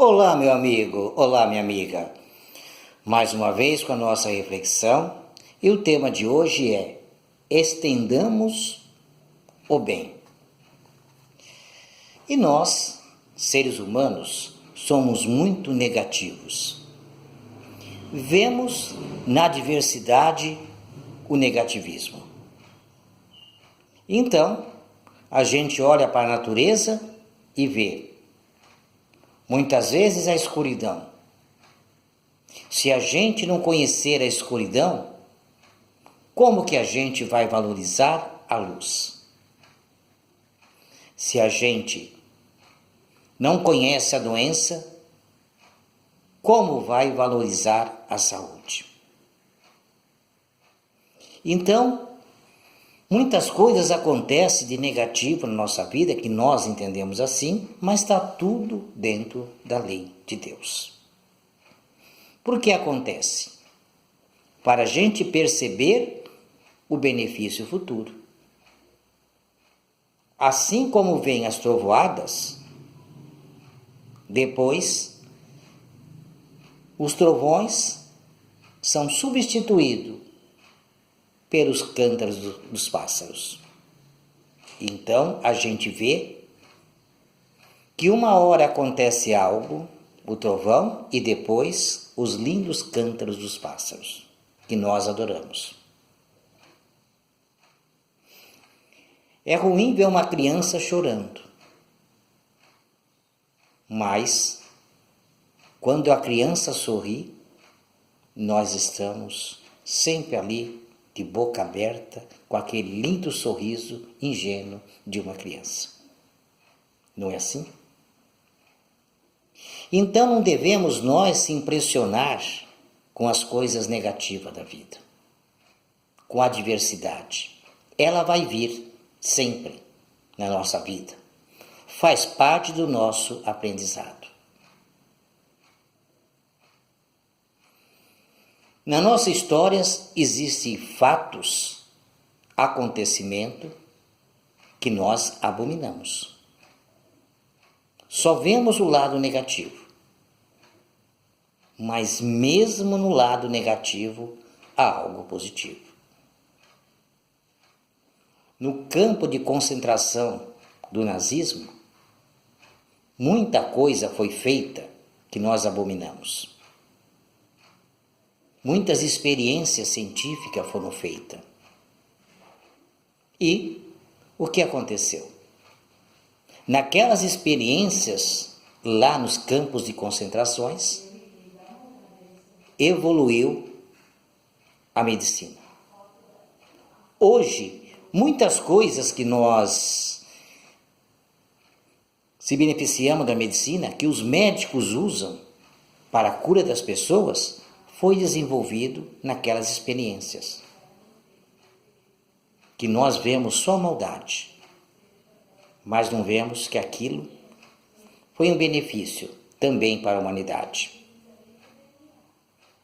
Olá, meu amigo, olá, minha amiga. Mais uma vez com a nossa reflexão, e o tema de hoje é: estendamos o bem. E nós, seres humanos, somos muito negativos. Vemos na diversidade o negativismo. Então, a gente olha para a natureza e vê muitas vezes a escuridão. Se a gente não conhecer a escuridão, como que a gente vai valorizar a luz? Se a gente não conhece a doença, como vai valorizar a saúde? Então, muitas coisas acontecem de negativo na nossa vida, que nós entendemos assim, mas está tudo dentro da lei de Deus. Por que acontece? Para a gente perceber o benefício futuro. Assim como vêm as trovoadas, depois os trovões são substituídos pelos cântaros dos pássaros. Então a gente vê que uma hora acontece algo, o trovão, e depois os lindos cântaros dos pássaros, que nós adoramos. É ruim ver uma criança chorando, mas quando a criança sorri, nós estamos sempre ali de boca aberta, com aquele lindo sorriso ingênuo de uma criança. Não é assim? Então não devemos nós se impressionar com as coisas negativas da vida, com a adversidade. Ela vai vir sempre na nossa vida. Faz parte do nosso aprendizado. Na nossa história existem fatos, acontecimentos que nós abominamos. Só vemos o lado negativo. Mas mesmo no lado negativo há algo positivo. No campo de concentração do nazismo, muita coisa foi feita que nós abominamos. Muitas experiências científicas foram feitas. E o que aconteceu? Naquelas experiências, lá nos campos de concentrações, evoluiu a medicina. Hoje, muitas coisas que nós se beneficiamos da medicina, que os médicos usam para a cura das pessoas, foi desenvolvido naquelas experiências. Que nós vemos só maldade, mas não vemos que aquilo foi um benefício também para a humanidade.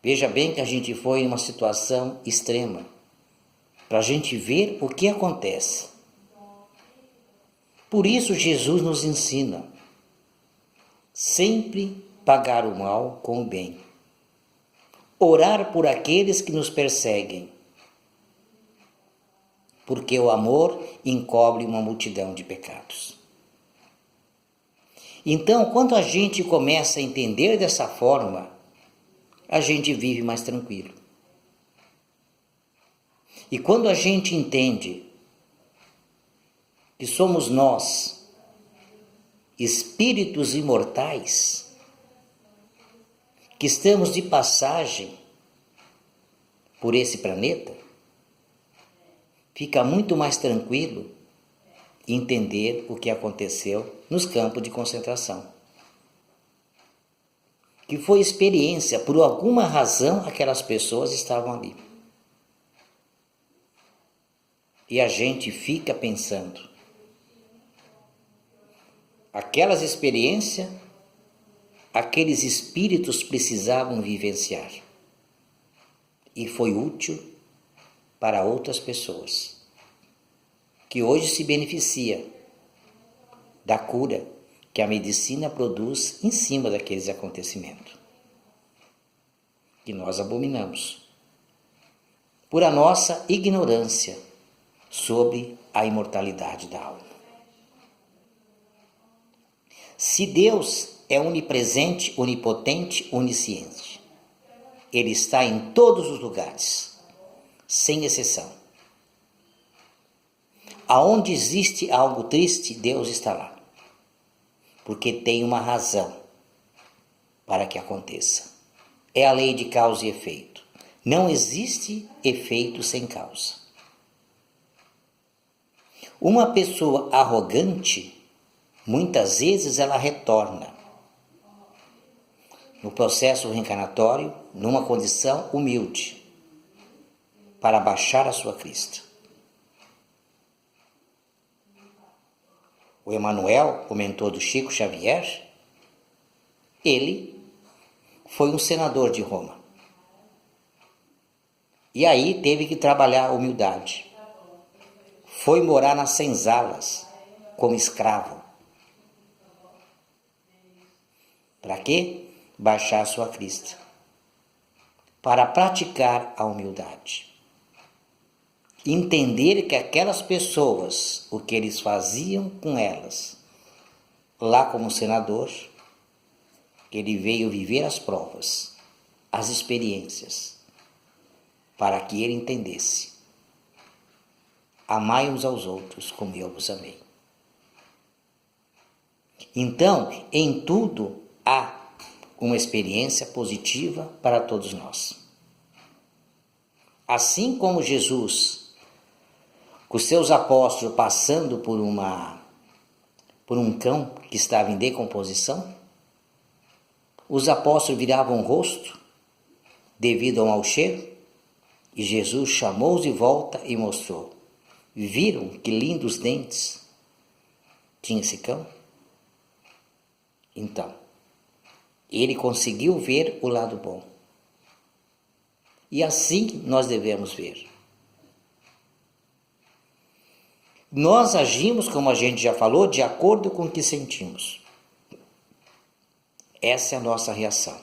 Veja bem que a gente foi em uma situação extrema, para a gente ver o que acontece. Por isso Jesus nos ensina sempre pagar o mal com o bem. Orar por aqueles que nos perseguem, porque o amor encobre uma multidão de pecados. Então, quando a gente começa a entender dessa forma, a gente vive mais tranquilo. E quando a gente entende que somos nós, espíritos imortais, que estamos de passagem por esse planeta, fica muito mais tranquilo entender o que aconteceu nos campos de concentração. Que foi experiência, por alguma razão aquelas pessoas estavam ali. E a gente fica pensando, aquelas experiências, aqueles espíritos precisavam vivenciar. E foi útil para outras pessoas, que hoje se beneficia da cura que a medicina produz em cima daqueles acontecimentos que nós abominamos, por a nossa ignorância sobre a imortalidade da alma. Se Deus é onipresente, onipotente, onisciente, Ele está em todos os lugares, sem exceção. Aonde existe algo triste, Deus está lá, porque tem uma razão para que aconteça. É a lei de causa e efeito. Não existe efeito sem causa. Uma pessoa arrogante, muitas vezes ela retorna no processo reencarnatório numa condição humilde para baixar a sua crista. O Emmanuel, o mentor do Chico Xavier, ele foi um senador de Roma. E aí teve que trabalhar a humildade. Foi morar nas senzalas como escravo. Para quê? Baixar a sua crista. Para praticar a humildade. Entender que aquelas pessoas, o que eles faziam com elas, lá como senador, ele veio viver as provas, as experiências, para que ele entendesse. Amai uns aos outros como eu vos amei. Então, em tudo há uma experiência positiva para todos nós. Assim como Jesus, com seus apóstolos passando por um cão que estava em decomposição, os apóstolos viravam o rosto devido ao mau cheiro, e Jesus chamou-os de volta e mostrou. Viram que lindos dentes tinha esse cão? Então, ele conseguiu ver o lado bom. E assim nós devemos ver. Nós agimos, como a gente já falou, de acordo com o que sentimos. Essa é a nossa reação.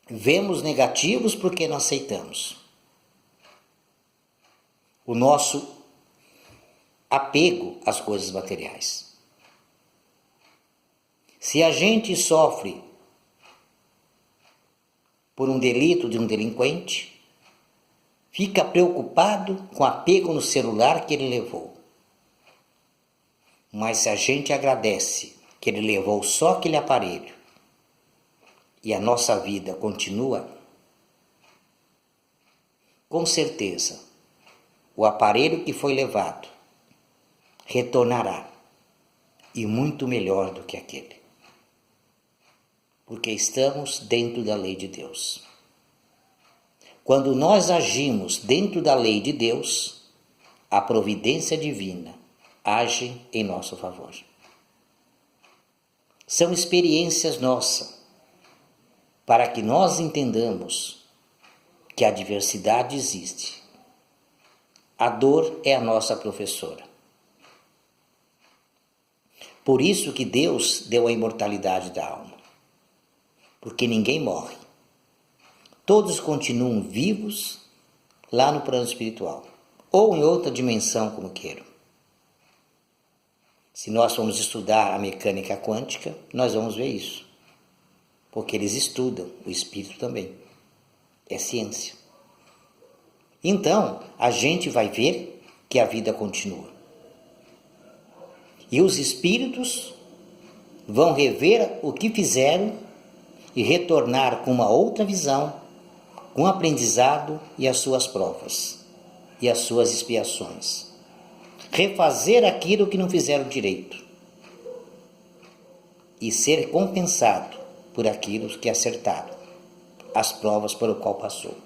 Vemos negativos porque não aceitamos. O nosso apego às coisas materiais. Se a gente sofre por um delito de um delinquente, fica preocupado com o apego no celular que ele levou. Mas se a gente agradece que ele levou só aquele aparelho e a nossa vida continua, com certeza o aparelho que foi levado retornará, e muito melhor do que aquele. Porque estamos dentro da lei de Deus. Quando nós agimos dentro da lei de Deus, a providência divina age em nosso favor. São experiências nossas, para que nós entendamos que a diversidade existe. A dor é a nossa professora. Por isso que Deus deu a imortalidade da alma. Porque ninguém morre. Todos continuam vivos lá no plano espiritual, ou em outra dimensão, como queiram. Se nós formos estudar a mecânica quântica, nós vamos ver isso. Porque eles estudam o espírito também. É ciência. Então, a gente vai ver que a vida continua. E os espíritos vão rever o que fizeram e retornar com uma outra visão, com aprendizado e as suas provas, e as suas expiações. Refazer aquilo que não fizeram direito e ser compensado por aquilo que acertaram, as provas por o qual passou.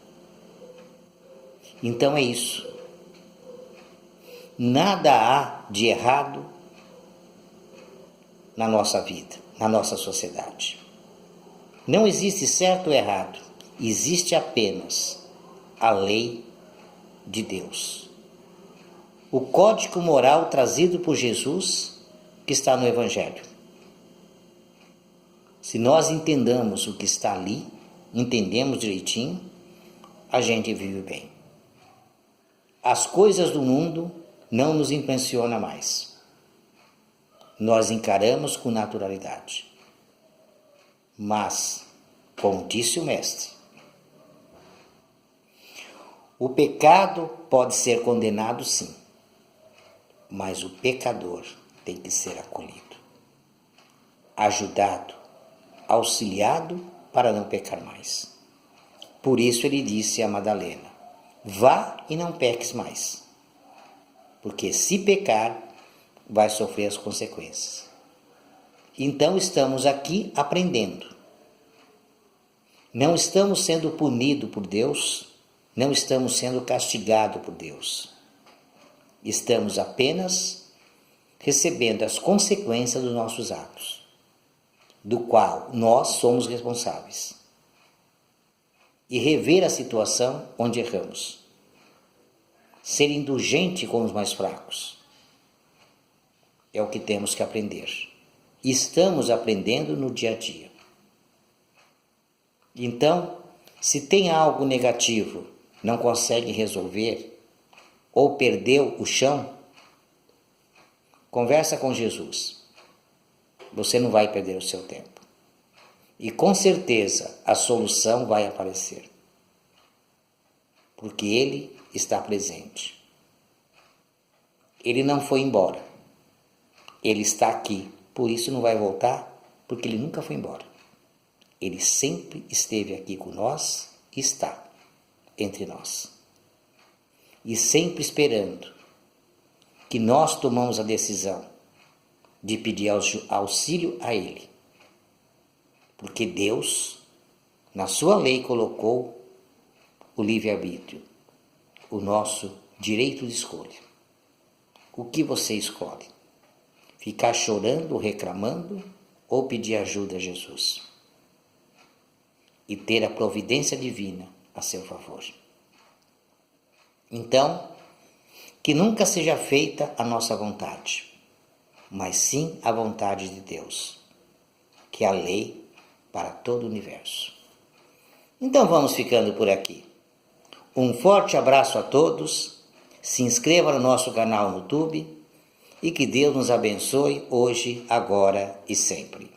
Então é isso. Nada há de errado na nossa vida, na nossa sociedade. Não existe certo ou errado, existe apenas a lei de Deus. O código moral trazido por Jesus que está no Evangelho. Se nós entendamos o que está ali, entendemos direitinho, a gente vive bem. As coisas do mundo não nos impressionam mais. Nós encaramos com naturalidade. Mas, como disse o Mestre, o pecado pode ser condenado, sim, mas o pecador tem que ser acolhido, ajudado, auxiliado para não pecar mais. Por isso ele disse a Madalena: vá e não peques mais, porque se pecar, vai sofrer as consequências. Então estamos aqui aprendendo. Não estamos sendo punidos por Deus, não estamos sendo castigados por Deus. Estamos apenas recebendo as consequências dos nossos atos, do qual nós somos responsáveis. E rever a situação onde erramos. Ser indulgente com os mais fracos. É o que temos que aprender. Estamos aprendendo no dia a dia. Então, se tem algo negativo, não consegue resolver, ou perdeu o chão, conversa com Jesus. Você não vai perder o seu tempo. E com certeza a solução vai aparecer. Porque Ele está presente. Ele não foi embora. Ele está aqui. Por isso não vai voltar, porque Ele nunca foi embora. Ele sempre esteve aqui com nós e está entre nós. E sempre esperando que nós tomamos a decisão de pedir auxílio a Ele. Porque Deus, na sua lei, colocou o livre-arbítrio, o nosso direito de escolha. O que você escolhe? Ficar chorando, reclamando ou pedir ajuda a Jesus? E ter a providência divina a seu favor. Então, que nunca seja feita a nossa vontade, mas sim a vontade de Deus, que é a lei para todo o universo. Então vamos ficando por aqui. Um forte abraço a todos, se inscreva no nosso canal no YouTube e que Deus nos abençoe hoje, agora e sempre.